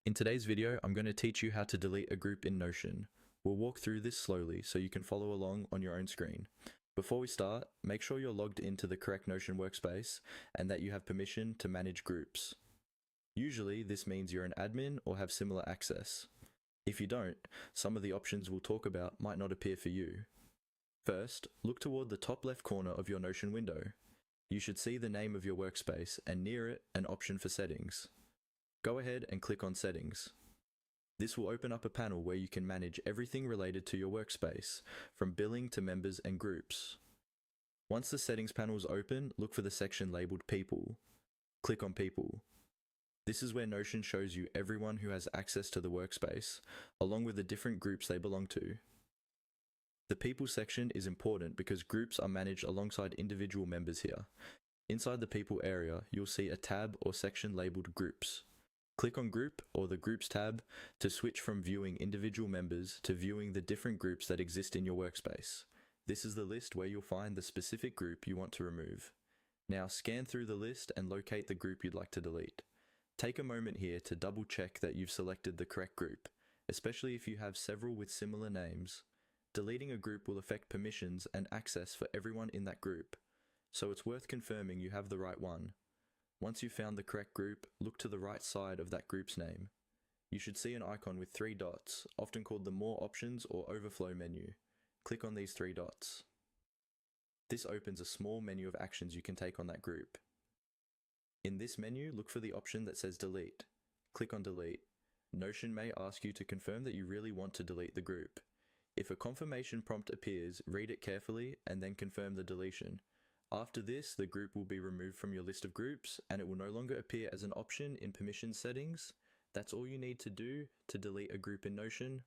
In today's video, I'm going to teach you how to delete a group in Notion. We'll walk through this slowly so you can follow along on your own screen. Before we start, make sure you're logged into the correct Notion workspace and that you have permission to manage groups. Usually, this means you're an admin or have similar access. If you don't, some of the options we'll talk about might not appear for you. First, look toward the top left corner of your Notion window. You should see the name of your workspace and near it an option for settings. Go ahead and click on Settings. This will open up a panel where you can manage everything related to your workspace, from billing to members and groups. Once the Settings panel is open, look for the section labeled People. Click on People. This is where Notion shows you everyone who has access to the workspace, along with the different groups they belong to. The People section is important because groups are managed alongside individual members here. Inside the People area, you'll see a tab or section labeled Groups. Click on Group or the Groups tab to switch from viewing individual members to viewing the different groups that exist in your workspace. This is the list where you'll find the specific group you want to remove. Now scan through the list and locate the group you'd like to delete. Take a moment here to double check that you've selected the correct group, especially if you have several with similar names. Deleting a group will affect permissions and access for everyone in that group, so it's worth confirming you have the right one. Once you've found the correct group, look to the right side of that group's name. You should see an icon with 3 dots, often called the More Options or Overflow menu. Click on these 3 dots. This opens a small menu of actions you can take on that group. In this menu, look for the option that says Delete. Click on Delete. Notion may ask you to confirm that you really want to delete the group. If a confirmation prompt appears, read it carefully and then confirm the deletion. After this, the group will be removed from your list of groups and it will no longer appear as an option in permission settings. That's all you need to do to delete a group in Notion.